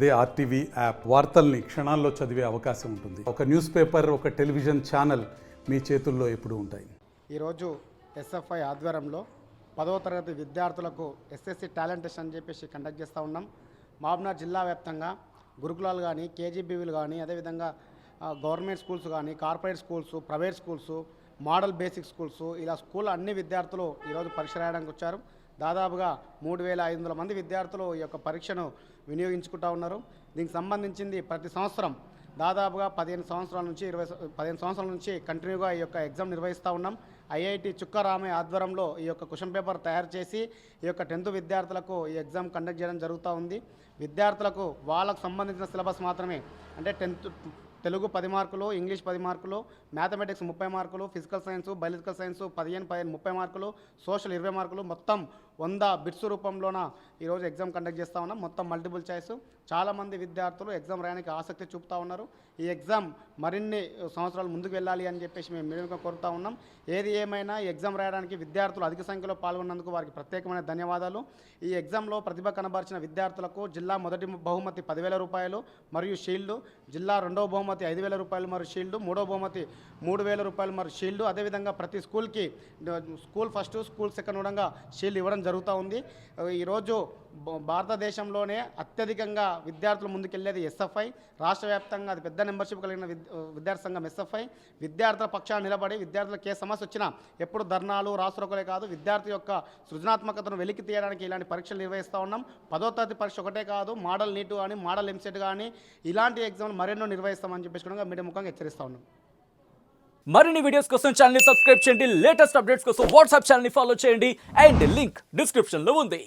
అదే RTV app వార్తల్ని క్షణాల్లో చదివే అవకాశం ఉంటుంది. ఒక న్యూస్ పేపర్, ఒక టెలివిజన్ ఛానల్ మీ చేతుల్లో ఎప్పుడూ ఉంటాయి. ఈరోజు ఎస్ఎఫ్ఐ ఆధ్వర్యంలో 10వ తరగతి విద్యార్థులకు ఎస్ఎస్సి టాలెంట్ టెస్ట్ అని చెప్పేసి కండక్ట్ చేస్తూ ఉన్నాం. మహబూబ్నగర్ జిల్లా వ్యాప్తంగా గురుకులాలు కానీ, కేజీబీవీలు కానీ, అదేవిధంగా గవర్నమెంట్ స్కూల్స్ కానీ, corporate schools, private schools, model basic schools, ఇలా స్కూల్ అన్ని విద్యార్థులు ఈరోజు పరీక్ష రాయడానికి వచ్చారు. దాదాపుగా 3500 మంది విద్యార్థులు ఈ యొక్క పరీక్షను వినియోగించుకుంటూ ఉన్నారు. దీనికి సంబంధించింది ప్రతి సంవత్సరం దాదాపుగా 15 సంవత్సరాల నుంచి కంటిన్యూగా ఈ యొక్క ఎగ్జామ్ నిర్వహిస్తూ ఉన్నాం. ఐఐటి చుక్కరామయ్య ఆధ్వర్యంలో ఈ యొక్క క్వశ్చన్ పేపర్ తయారు చేసి ఈ యొక్క 10th విద్యార్థులకు ఈ ఎగ్జామ్ కండక్ట్ చేయడం జరుగుతూ ఉంది. విద్యార్థులకు వాళ్ళకు సంబంధించిన సిలబస్ మాత్రమే, అంటే 10th తెలుగు 10 మార్కులు, ఇంగ్లీష్ 10 మార్కులు, మ్యాథమెటిక్స్ 30 మార్కులు, ఫిజికల్ సైన్స్, బయాలజికల్ సైన్స్ 15 30 మార్కులు, సోషల్ 20 మార్కులు, మొత్తం 100 బిట్స్ రూపంలోన ఈరోజు ఎగ్జామ్ కండక్ట్ చేస్తూ ఉన్నాం. మొత్తం మల్టిపుల్ చాయిస్. చాలామంది విద్యార్థులు ఎగ్జామ్ రాయడానికి ఆసక్తి చూపుతూ ఉన్నారు. ఈ ఎగ్జామ్ మరిన్ని సంవత్సరాలు ముందుకు వెళ్ళాలి అని చెప్పేసి మేము మీడియాగా కోరుతూ ఉన్నాం. ఏది ఏమైనా ఈ ఎగ్జామ్ రాయడానికి విద్యార్థులు అధిక సంఖ్యలో పాల్గొన్నందుకు వారికి ప్రత్యేకమైన ధన్యవాదాలు. ఈ ఎగ్జామ్లో ప్రతిభ కనబరిచిన విద్యార్థులకు జిల్లా మొదటి బహుమతి 10,000 రూపాయలు మరియు షీల్డ్, జిల్లా రెండవ బహుమతి 5,000 రూపాయలు మరియు షీల్డ్, మూడవ బహుమతి 3,000 రూపాయలు మరియు షీల్డ్, అదేవిధంగా ప్రతి స్కూల్కి స్కూల్ ఫస్ట్, స్కూల్ సెకండ్ కూడా షీల్డ్ ఇవ్వడం జరుగుతూ ఉంది. ఈరోజు భారతదేశంలోనే అత్యధికంగా విద్యార్థులు ముందుకెళ్లేది ఎస్ఎఫ్ఐ. రాష్ట్ర వ్యాప్తంగా అది పెద్ద మెంబర్షిప్ కలిగిన విద్యార్థి సంఘం ఎస్ఎఫ్ఐ. విద్యార్థుల పక్షాన నిలబడి విద్యార్థులకు ఏ సమస్య వచ్చినా ఎప్పుడు ధర్నాలు, రాసురోకలే కాదు, విద్యార్థి యొక్క సృజనాత్మకతను వెలికి తీయడానికి ఇలాంటి పరీక్షలు నిర్వహిస్తూ ఉన్నాం. 10వ తరగతి పరీక్ష ఒకటే కాదు, మోడల్ నీట్ కానీ, మోడల్ ఎంసెట్ కానీ, ఇలాంటి ఎగ్జామ్లు మరెన్నో నిర్వహిస్తామని చెప్పేసి కూడా మీడియా ముఖంగా హెచ్చరిస్తూ ఉన్నాం. మరిన్ని వీడియోస్ కోసం ఛానల్ ని సబ్స్క్రైబ్ చేయండి. లేటెస్ట్ అప్డేట్స్ కోసం వాట్సాప్ ఛానల్ ని ఫాలో చేయండి. అండ్ లింక్ డిస్క్రిప్షన్ లో ఉంది.